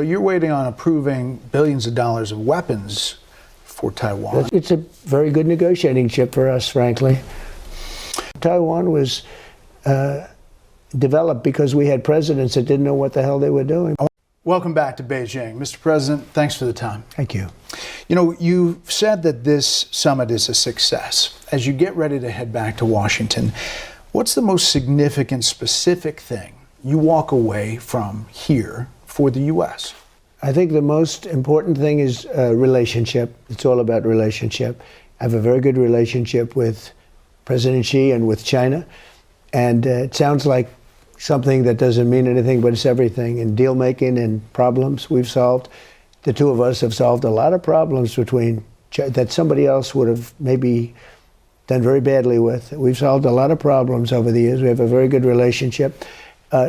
You're waiting on approving billions of dollars of weapons for Taiwan. It's a very good negotiating chip for us, frankly. Taiwan was developed because we had presidents that didn't know what the hell they were doing. Welcome back to Beijing. Mr. President, thanks for the time. Thank you. You know, you said that this summit is a success. As you get ready to head back to Washington, what's the most significant, specific thing you walk away from here for the U.S.? I think the most important thing is relationship. It's all about relationship. I have a very good relationship with President Xi and with China. And it sounds like something that doesn't mean anything, but it's everything. In deal making and problems we've solved, the two of us have solved a lot of problems that somebody else would have maybe done very badly with. We've solved a lot of problems over the years. We have a very good relationship.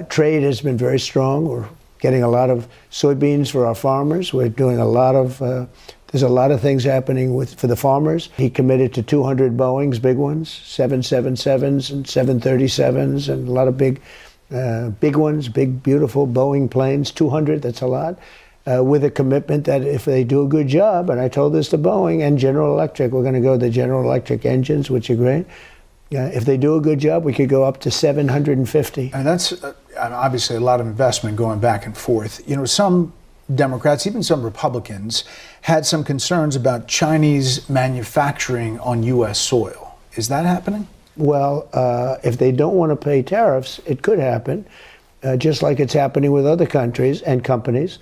Trade has been very strong. We're getting a lot of soybeans for our farmers. We're doing a lot of, there's a lot of things happening for the farmers. He committed to 200 Boeings, big ones, 777s and 737s, and a lot of big ones, big, beautiful Boeing planes, 200, that's a lot, with a commitment that if they do a good job, and I told this to Boeing and General Electric, we're going to go to the General Electric engines, which are great. If they do a good job, we could go up to 750. And that's obviously a lot of investment going back and forth. You know, some Democrats, even some Republicans, had some concerns about Chinese manufacturing on U.S. soil. Is that happening? Well, if they don't want to pay tariffs, it could happen, just like it's happening with other countries and companies.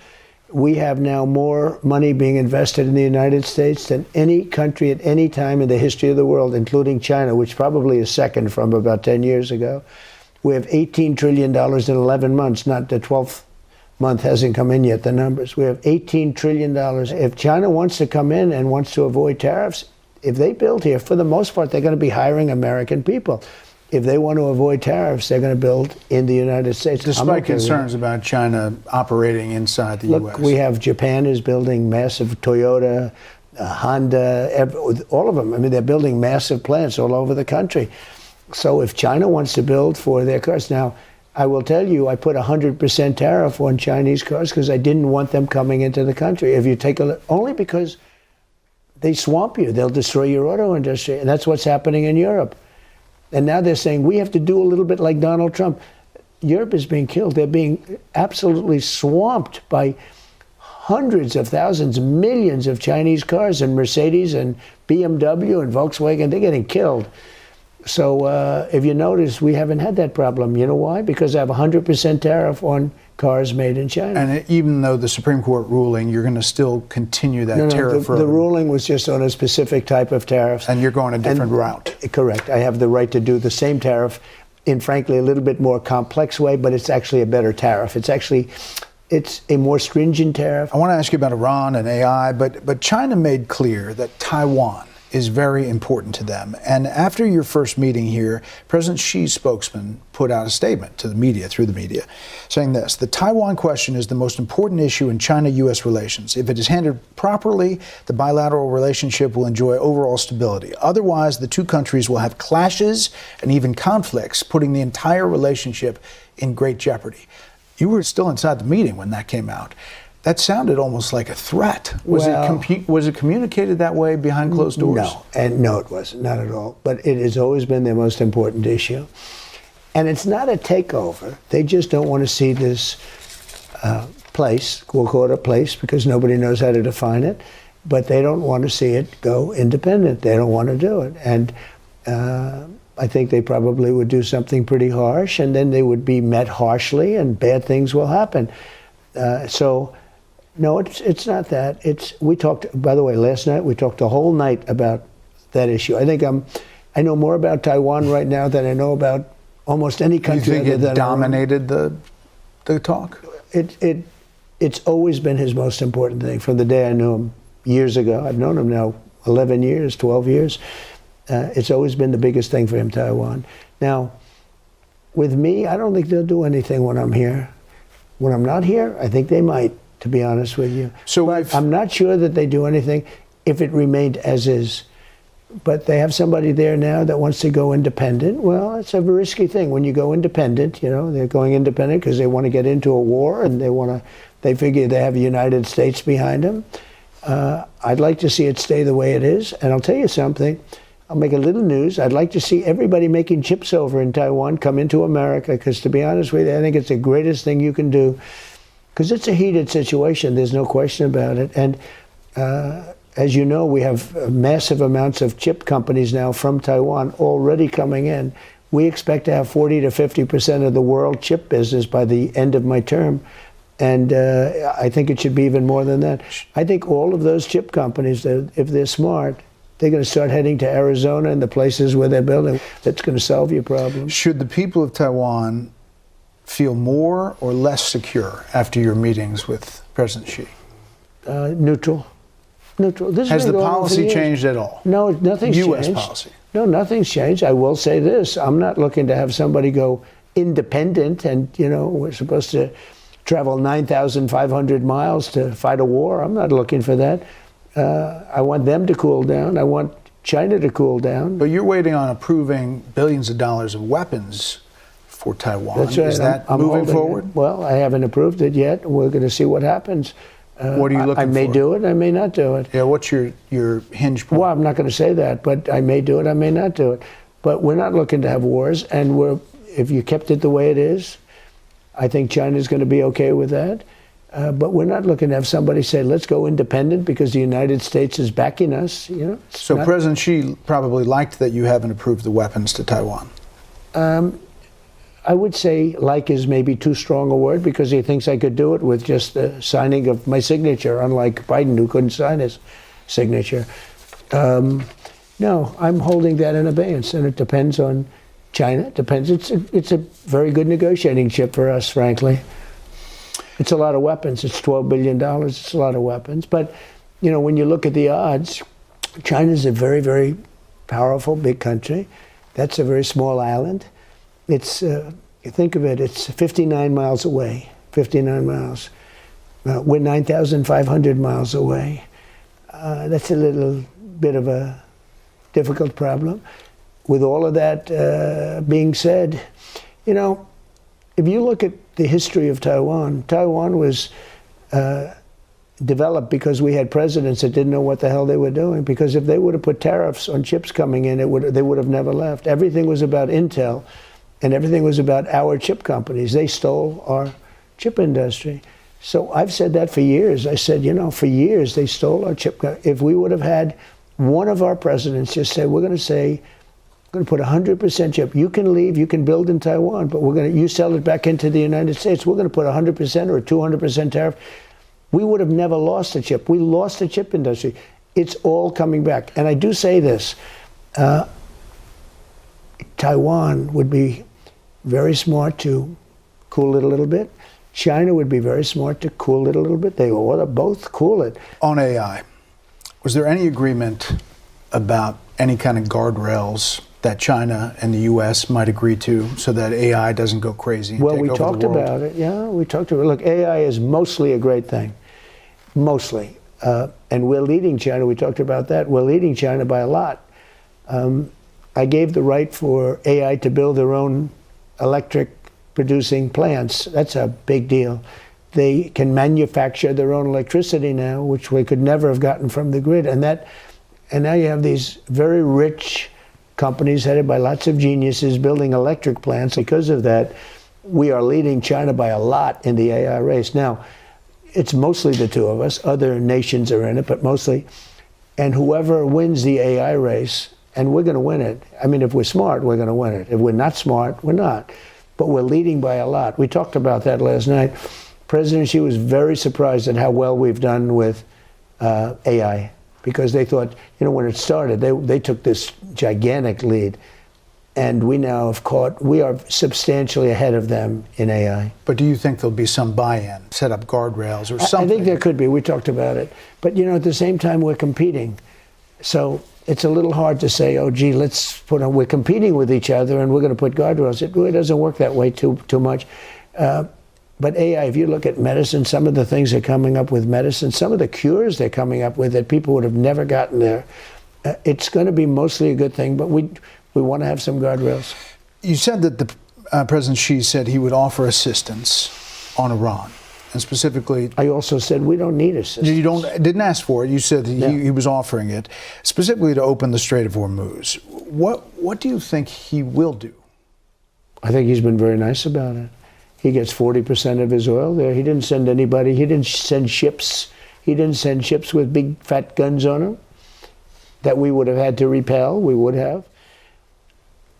We have now more money being invested in the United States than any country at any time in the history of the world, including China, which probably is second from about 10 years ago. We have $18 trillion in 11 months, not the 12th month hasn't come in yet, the numbers. We have $18 trillion. If China wants to come in and wants to avoid tariffs, if they build here, for the most part, they're going to be hiring American people. If they want to avoid tariffs, they're going to build in the United States. Despite concerns about China operating inside the U.S. Look, we have Japan is building massive, Toyota, Honda, all of them. I mean, they're building massive plants all over the country. So if China wants to build for their cars, now, I will tell you, I put 100% tariff on Chinese cars because I didn't want them coming into the country. If you take a look, only because they swamp you, they'll destroy your auto industry, and that's what's happening in Europe. And now they're saying we have to do a little bit like Donald Trump. Europe is being killed. They're being absolutely swamped by hundreds of thousands, millions of Chinese cars, and Mercedes and BMW and Volkswagen, they're getting killed. So if you notice, we haven't had that problem. You know why? Because I have 100% tariff on cars made in China. And even though the Supreme Court ruling, you're going to still continue that tariff? The ruling was just on a specific type of tariffs. And you're going a different route? Correct. I have the right to do the same tariff in, frankly, a little bit more complex way, but it's actually a better tariff. It's a more stringent tariff. I want to ask you about Iran and AI, but China made clear that Taiwan is very important to them. And after your first meeting here, President Xi's spokesman put out a statement to the media, through the media, saying this: the Taiwan question is the most important issue in China-U.S. relations. If it is handled properly, the bilateral relationship will enjoy overall stability. Otherwise, the two countries will have clashes and even conflicts, putting the entire relationship in great jeopardy. You were still inside the meeting when that came out. That sounded almost like a threat. Was it communicated that way behind closed doors? No, it wasn't, not at all. But it has always been their most important issue. And it's not a takeover. They just don't want to see this place, we'll call it a place because nobody knows how to define it, but they don't want to see it go independent. They don't want to do it. And I think they probably would do something pretty harsh, and then they would be met harshly, and bad things will happen. No, it's not that. We talked, by the way, last night, we talked the whole night about that issue. I think I know more about Taiwan right now than I know about almost any country. You think it dominated the talk? It's always been his most important thing from the day I knew him years ago. I've known him now 11 years, 12 years. It's always been the biggest thing for him, Taiwan. Now, with me, I don't think they'll do anything when I'm here. When I'm not here, I think they might, to be honest with you. But I'm not sure that they do anything if it remained as is. But they have somebody there now that wants to go independent. Well, it's a risky thing when you go independent. You know, they're going independent because they want to get into a war and they want to They figure they have the United States behind them. I'd like to see it stay the way it is. And I'll tell you something. I'll make a little news. I'd like to see everybody making chips over in Taiwan come into America, because to be honest with you, I think it's the greatest thing you can do, because it's a heated situation. There's no question about it. And as you know, we have massive amounts of chip companies now from Taiwan already coming in. We expect to have 40 to 50% of the world chip business by the end of my term. And I think it should be even more than that. I think all of those chip companies, if they're smart, they're going to start heading to Arizona and the places where they're building. That's going to solve your problem. Should the people of Taiwan feel more or less secure after your meetings with President Xi? Neutral. Neutral. Has the policy changed at all? No, nothing's changed. U.S. policy? No, nothing's changed. I will say this. I'm not looking to have somebody go independent and, we're supposed to travel 9,500 miles to fight a war. I'm not looking for that. I want them to cool down. I want China to cool down. But you're waiting on approving billions of dollars of weapons for Taiwan. That's right. Is that I'm moving forward? Well, I haven't approved it yet. We're going to see what happens. What are you looking for? I may do it. I may not do it. Yeah, what's your hinge point? Well, I'm not going to say that, but I may do it. I may not do it. But we're not looking to have wars. And if you kept it the way it is, I think China's going to be okay with that. But we're not looking to have somebody say, let's go independent because the United States is backing us. So President Xi probably liked that you haven't approved the weapons to Taiwan. I would say like is maybe too strong a word, because he thinks I could do it with just the signing of my signature, unlike Biden, who couldn't sign his signature. No, I'm holding that in abeyance, and it depends on China. It depends. It's a very good negotiating chip for us, frankly. It's a lot of weapons. It's $12 billion. It's a lot of weapons. But, when you look at the odds, China's a very, very powerful, big country. That's a very small island. It's, you think of it, it's 59 miles away, 59 miles. We're 9,500 miles away. That's a little bit of a difficult problem. With all of that being said, if you look at the history of Taiwan, Taiwan was developed because we had presidents that didn't know what the hell they were doing. Because if they would have put tariffs on chips coming in, they would have never left. Everything was about Intel, and everything was about our chip companies. They stole our chip industry. So I've said that for years. I said, for years they stole our chip. If we would have had one of our presidents just say, we're going to put 100% chip. You can leave, you can build in Taiwan, but you sell it back into the United States. We're going to put 100% or 200% tariff. We would have never lost a chip. We lost the chip industry. It's all coming back. And I do say this, Taiwan would be very smart to cool it a little bit. China would be very smart to cool it a little bit. They ought to both cool it. On AI, was there any agreement about any kind of guardrails that China and the U.S. might agree to so that AI doesn't go crazy and take over the world? Well, we talked about it. Yeah, we talked about it. Look, AI is mostly a great thing. Mostly. And we're leading China. We talked about that. We're leading China by a lot. I gave the right for AI to build their own electric producing plants. That's a big deal. They can manufacture their own electricity now, which we could never have gotten from the grid. And now you have these very rich companies headed by lots of geniuses building electric plants. Because of that, we are leading China by a lot in the AI race. Now, it's mostly the two of us. Other nations are in it, but mostly. And whoever wins the AI race, and we're going to win it. I mean, if we're smart, we're going to win it. If we're not smart, we're not. But we're leading by a lot. We talked about that last night. President Xi was very surprised at how well we've done with AI, because they thought, when it started, they took this gigantic lead. And we now we are substantially ahead of them in AI. But do you think there'll be some buy-in, set up guardrails or something? I think there could be. We talked about it. But, at the same time, we're competing. So it's a little hard to say, oh, gee, we're competing with each other and we're going to put guardrails. It really doesn't work that way too much. But AI, if you look at medicine, some of the things they're coming up with medicine, some of the cures they're coming up with that people would have never gotten there, it's going to be mostly a good thing, but we want to have some guardrails. You said that President Xi said he would offer assistance on Iran. and specifically... I also said we don't need assistance. You didn't ask for it. You said that he was offering it, specifically to open the Strait of Hormuz. What do you think he will do? I think he's been very nice about it. He gets 40% of his oil there. He didn't send anybody. He didn't send ships. He didn't send ships with big fat guns on them that we would have had to repel. We would have.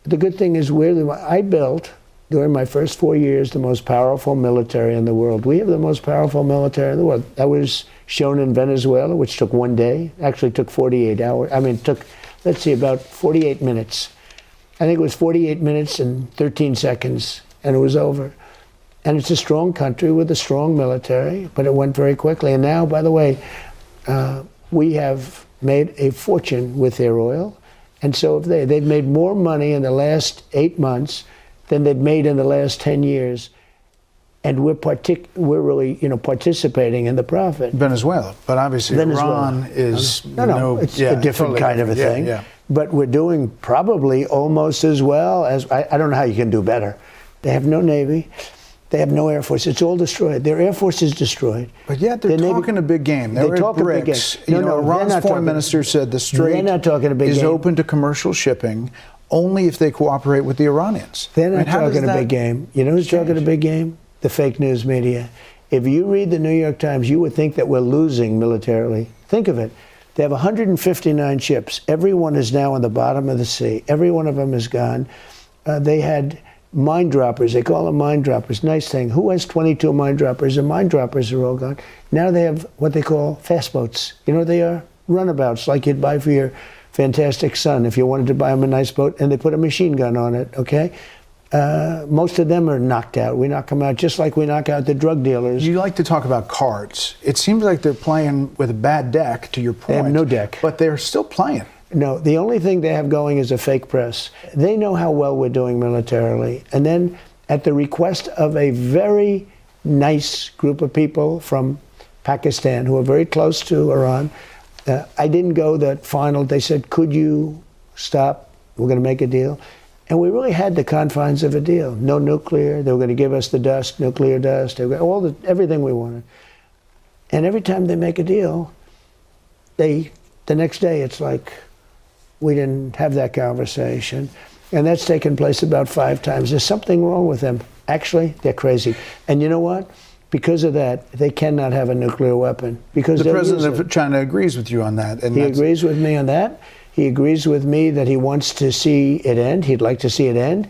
The good thing is I built, during my first 4 years, the most powerful military in the world. We have the most powerful military in the world. That was shown in Venezuela, which took 1 day. Actually took 48 hours. I mean, it took, let's see, about 48 minutes. I think it was 48 minutes and 13 seconds, and it was over. And it's a strong country with a strong military, but it went very quickly. And now, by the way, we have made a fortune with their oil. And so they've made more money in the last 8 months than they've made in the last 10 years. And we're really, participating in the profit. Venezuela, but obviously Iran is it's a different kind of a thing. Yeah. But we're doing probably almost as well as, I don't know how you can do better. They have no Navy. They have no Air Force. It's all destroyed. Their Air Force is destroyed. But yet they're talking a big game. They talk a big game. Iran's foreign minister said the Strait is open to commercial shipping only if they cooperate with the Iranians. They're not talking a big game. You know who's talking a big game? The fake news media. If you read the New York Times, you would think that we're losing militarily. Think of it. They have 159 ships. Every one is now on the bottom of the sea. Every one of them is gone. They had mine droppers. They call them mine droppers. Nice thing. Who has 22 mine droppers? The mine droppers are all gone. Now they have what they call fast boats. You know what they are? Runabouts, like you'd buy for your fantastic son if you wanted to buy him a nice boat, and they put a machine gun on it, okay? Most of them are knocked out. We knock them out just like we knock out the drug dealers. You like to talk about cards. It seems like they're playing with a bad deck, to your point. They have no deck. But they're still playing. No, the only thing they have going is a fake press. They know how well we're doing militarily. And then at the request of a very nice group of people from Pakistan who are very close to Iran, I didn't go that final. They said, could you stop? We're going to make a deal. And we really had the confines of a deal. No nuclear. They were going to give us the dust, nuclear dust, everything we wanted. And every time they make a deal, the next day it's like, we didn't have that conversation. And that's taken place about 5 times. There's something wrong with them. Actually, they're crazy. And you know what? Because of that, they cannot have a nuclear weapon. Because the president of China agrees with you on that. And he agrees with me on that. He agrees with me that he wants to see it end. He'd like to see it end.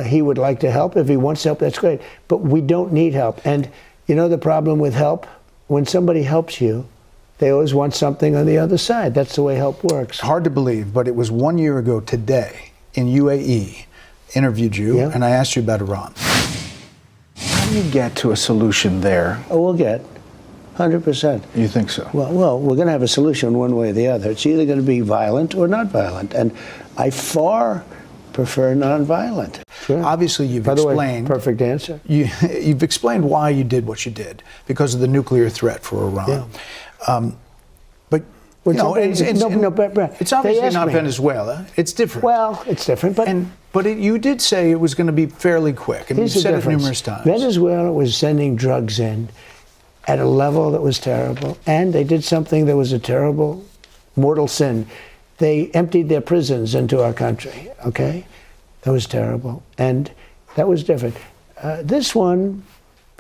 He would like to help. If he wants help, that's great. But we don't need help. And you know the problem with help? When somebody helps you, they always want something on the other side. That's the way help works. Hard to believe, but it was 1 year ago today in UAE, interviewed you, and I asked you about Iran. How do you get to a solution there? Oh, we'll get 100%. You think so? Well, we're going to have a solution one way or the other. It's either going to be violent or not violent. And I far prefer nonviolent. Sure. Obviously, you've explained... By the way, perfect answer. You've explained why you did what you did, because of the nuclear threat for Iran. Yeah. But it's obviously not Venezuela. It's different. Well, it's different, but you did say it was going to be fairly quick, and you said it numerous times. Venezuela was sending drugs in at a level that was terrible, and they did something that was a terrible, mortal sin. They emptied their prisons into our country. Okay, that was terrible, and that was different. This one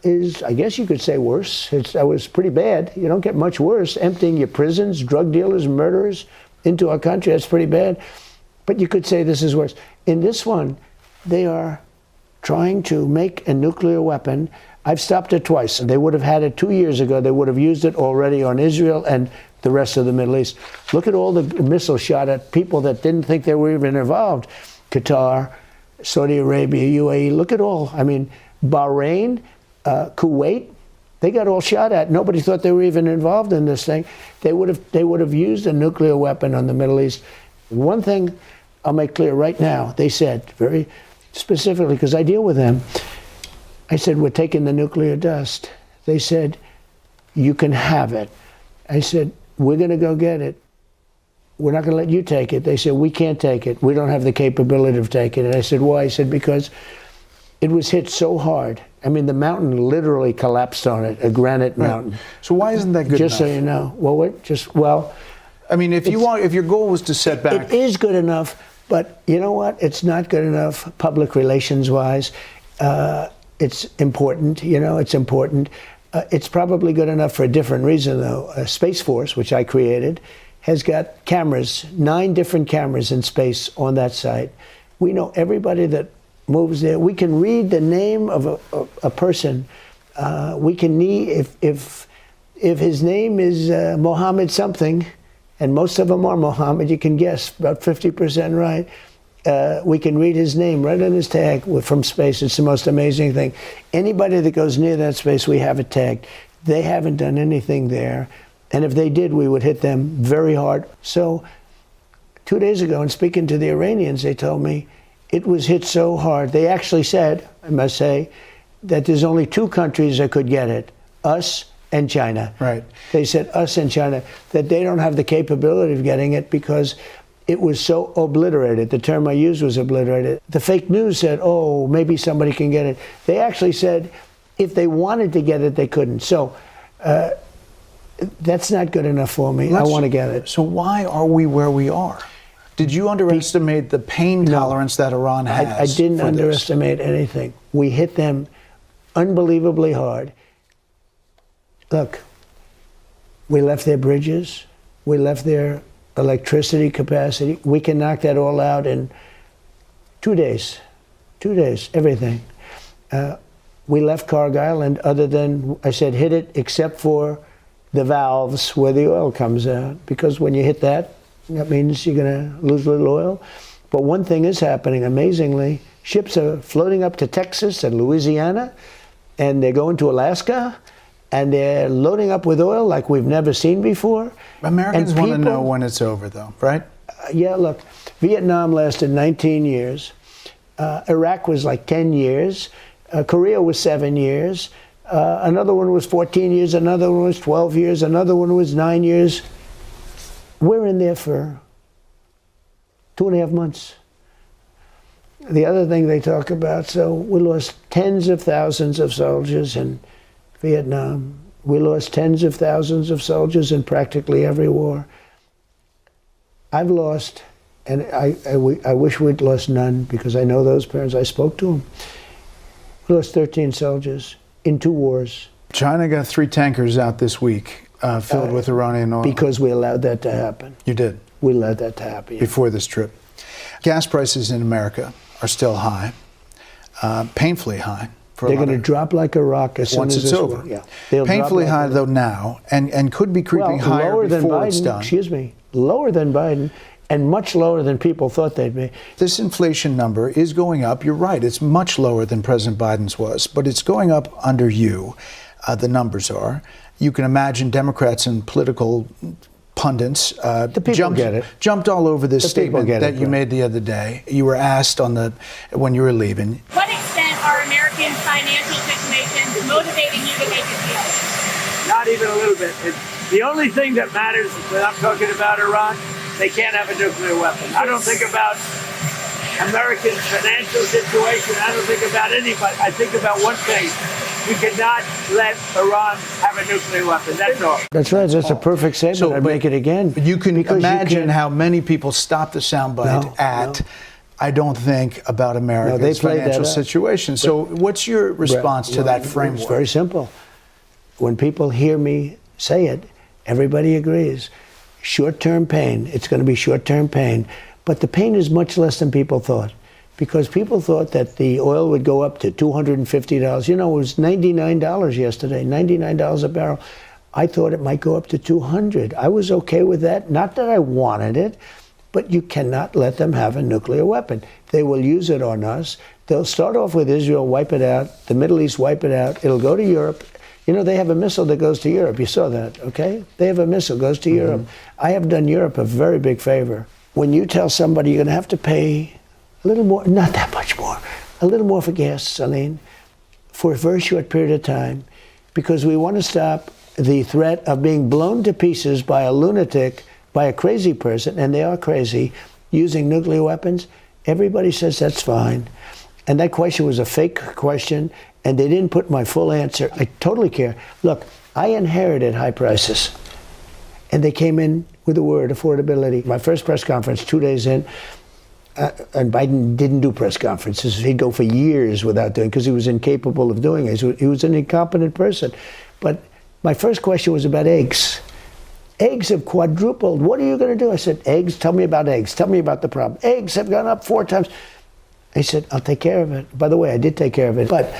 is, I guess you could say, worse. That was pretty bad. You don't get much worse. Emptying your prisons, drug dealers, murderers into our country, that's pretty bad. But you could say this is worse. In this one, they are trying to make a nuclear weapon. I've stopped it twice. They would have had it 2 years ago. They would have used it already on Israel and the rest of the Middle East. Look at all the missiles shot at people that didn't think they were even involved. Qatar, Saudi Arabia, UAE, look at all. I mean, Bahrain, Kuwait, they got all shot at. Nobody thought they were even involved in this thing. They would have used a nuclear weapon on the Middle East. One thing I'll make clear right now, they said very specifically, because I deal with them, I said, we're taking the nuclear dust. They said, you can have it. I said, we're going to go get it. We're not going to let you take it. They said, we can't take it. We don't have the capability of taking it. I said, why? I said, because It was hit so hard. I mean, the mountain literally collapsed on it, a granite mountain. So why isn't that good Just enough? so you know. Well, I mean, if your goal was to set back. it is good enough, but you know what? It's not good enough public relations-wise. It's important, it's important. It's probably good enough for a different reason, though. Space Force, which I created, has got cameras, 9 different cameras in space on that site. We know everybody that moves there. We can read the name of a person. We can if his name is Mohammed something, and most of them are Mohammed, you can guess about 50% right. We can read his name right on his tag from space. It's the most amazing thing. Anybody that goes near that space, we have it tagged. They haven't done anything there. And if they did, we would hit them very hard. So 2 days ago, in speaking to the Iranians, they told me it was hit so hard. They actually said, I must say, that there's only 2 countries that could get it, us and China. Right. They said us and China, that they don't have the capability of getting it because it was so obliterated. The term I used was obliterated. The fake news said, oh, maybe somebody can get it. They actually said if they wanted to get it, they couldn't. So that's not good enough for me. I want to get it. So why are we where we are? Did you underestimate the pain tolerance that Iran has? I didn't underestimate anything. We hit them unbelievably hard. Look, we left their bridges. We left their electricity capacity. We can knock that all out in 2 days. 2 days, everything. We left Cargill, and other than, I said, hit it except for the valves where the oil comes out. Because when you hit that, that means you're going to lose a little oil. But one thing is happening, amazingly. Ships are floating up to Texas and Louisiana, and they're going to Alaska, and they're loading up with oil like we've never seen before. Americans want to know when it's over, though, right? Yeah, look, Vietnam lasted 19 years. Iraq was like 10 years. Korea was 7 years. Another one was 14 years. Another one was 12 years. Another one was 9 years. We're in there for 2.5 months. The other thing they talk about, so we lost tens of thousands of soldiers in Vietnam. We lost tens of thousands of soldiers in practically every war. I've lost, and I wish we'd lost none, because I know those parents, I spoke to them. We lost 13 soldiers in 2 wars. China got 3 tankers out this week filled with Iranian oil. Because we allowed that to happen. You did? We allowed that to happen. Yeah. Before this trip. Gas prices in America are still high, painfully high. They're going to drop like a rock as soon as it's over. Yeah. Painfully high, though, now, and could be creeping higher before it's done. Excuse me, lower than Biden, and much lower than people thought they'd be. This inflation number is going up. You're right. It's much lower than President Biden's was, but it's going up under you. The numbers are. You can imagine Democrats and political pundits jumped all over this statement that you made the other day. You were asked when you were leaving. What extent are American financial situations motivating you to make a deal? Not even a little bit. The only thing that matters when I'm talking about Iran, they can't have a nuclear weapon. I don't think about American financial situation. I don't think about anybody. I think about one thing. We cannot let Iran have a nuclear weapon. That's all. That's right. That's a perfect statement. I'd make it again. You can imagine how many people stop the soundbite I don't think about America's financial situation. So what's your response to that framework? It's very simple. When people hear me say it, everybody agrees. Short-term pain. It's going to be short-term pain. But the pain is much less than people thought. Because people thought that the oil would go up to $250. You know, it was $99 yesterday, $99 a barrel. I thought it might go up to $200. I was okay with that. Not that I wanted it, but you cannot let them have a nuclear weapon. They will use it on us. They'll start off with Israel, wipe it out. The Middle East, wipe it out. It'll go to Europe. You know, they have a missile that goes to Europe. You saw that, okay? They have a missile, goes to Europe. I have done Europe a very big favor. When you tell somebody you're going to have to pay a little more, not that much more, a little more for gas, Celine, for a very short period of time, because we want to stop the threat of being blown to pieces by a lunatic, by a crazy person, and they are crazy, using nuclear weapons. Everybody says that's fine. And that question was a fake question, and they didn't put my full answer. I totally care. Look, I inherited high prices, and they came in with the word affordability. My first press conference, 2 days in, and Biden didn't do press conferences. He'd go for years without doing, because he was incapable of doing it. He was an incompetent person. But my first question was about eggs. Eggs have quadrupled. What are you going to do? I said, eggs? Tell me about eggs. Tell me about the problem. Eggs have gone up 4 times. He said, I'll take care of it. By the way, I did take care of it. But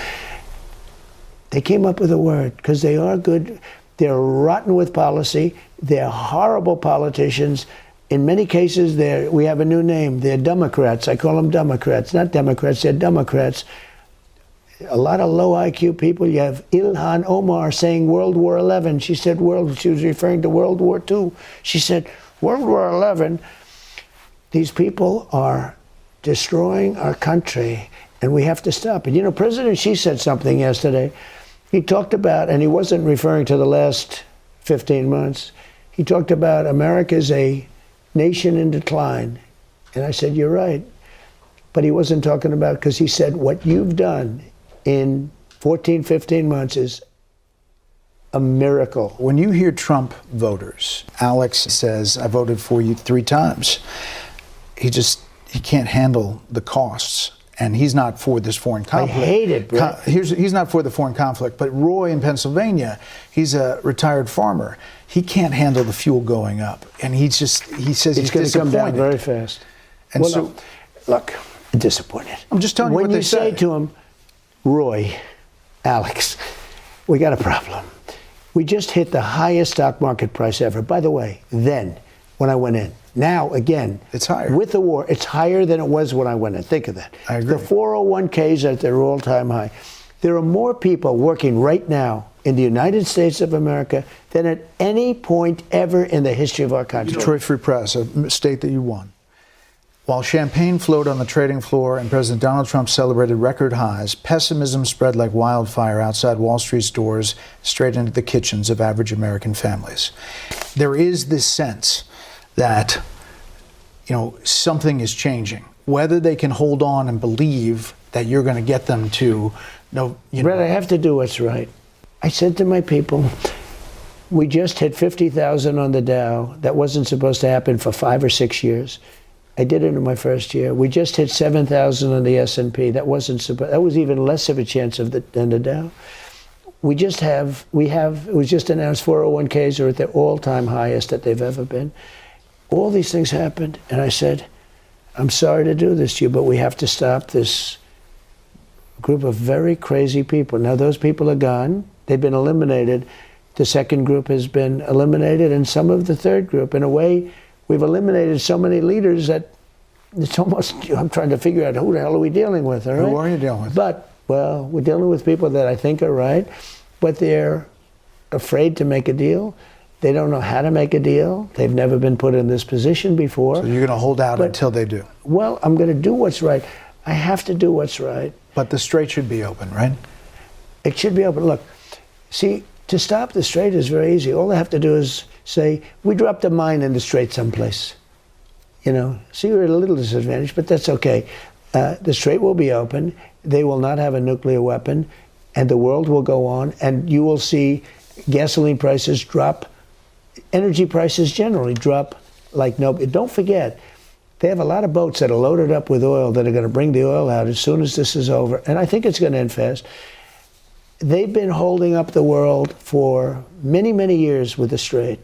they came up with a word, because they are good. They're rotten with policy. They're horrible politicians. In many cases, we have a new name. They're Democrats. I call them Democrats. Not Democrats, they're Democrats. A lot of low IQ people. You have Ilhan Omar saying World War XI. She said she was referring to World War II. She said World War XI. These people are destroying our country, and we have to stop it. You know, President Xi said something yesterday. He talked about, and he wasn't referring to the last 15 months, he talked about America's a nation in decline. And I said, you're right. But he wasn't talking about, because he said, what you've done in 14, 15 months is a miracle. When you hear Trump voters, Alex says, I voted for you 3 times. He can't handle the costs. And he's not for this foreign conflict. I hate it, Brett. He's not for the foreign conflict. But Roy in Pennsylvania, he's a retired farmer. He can't handle the fuel going up. And he says it's going to come down very fast. And well, so, look, I'm disappointed. I'm just telling you what they say. When you say to him, Roy, Alex, we got a problem. We just hit the highest stock market price ever. By the way, then, when I went in. Now, again, it's higher. With the war, it's higher than it was when I went in. Think of that. I agree. The 401ks at their all-time high. There are more people working right now in the United States of America than at any point ever in the history of our country. Detroit Free Press, a state that you won. While champagne flowed on the trading floor and President Donald Trump celebrated record highs, pessimism spread like wildfire outside Wall Street's doors, straight into the kitchens of average American families. There is this sense that, you know, something is changing. Whether they can hold on and believe that you're going to get them to know. Brett, I have to do what's right. I said to my people, we just hit 50,000 on the Dow. That wasn't supposed to happen for 5 or 6 years. I did it in my first year. We just hit 7,000 on the S&P. That wasn't supposed. That was even less of a chance than the Dow. It was just announced 401ks are at their all-time highest that they've ever been. All these things happened, and I said, I'm sorry to do this to you, but we have to stop this group of very crazy people. Now, those people are gone. They've been eliminated. The second group has been eliminated, and some of the third group. In a way, we've eliminated so many leaders that it's almost, I'm trying to figure out who the hell are we dealing with, all right? Who are you dealing with? But, well, we're dealing with people that I think are right, but they're afraid to make a deal. They don't know how to make a deal. They've never been put in this position before. So you're going to hold out until they do? Well, I'm going to do what's right. I have to do what's right. But the strait should be open, right? It should be open. Look, see, to stop the strait is very easy. All they have to do is say, we dropped a mine in the strait someplace. You know, see, we're at a little disadvantage, but that's okay. The strait will be open. They will not have a nuclear weapon, and the world will go on, and you will see gasoline prices drop. Energy prices generally drop like no. Don't forget, they have a lot of boats that are loaded up with oil that are going to bring the oil out as soon as this is over. And I think it's going to end fast. They've been holding up the world for many, many years with the strait.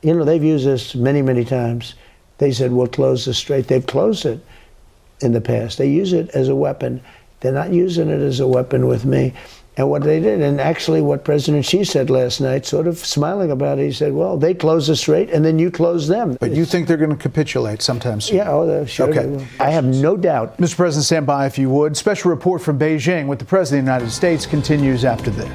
You know, they've used this many, many times. They said, we'll close the strait. They've closed it in the past. They use it as a weapon. They're not using it as a weapon with me. And what they did, and actually what President Xi said last night, sort of smiling about it, he said, well, they close the strait and then you close them. But you think they're going to capitulate sometime soon? Yeah, sure. Okay. I have no doubt. Mr. President, stand by if you would. Special report from Beijing with the President of the United States continues after this.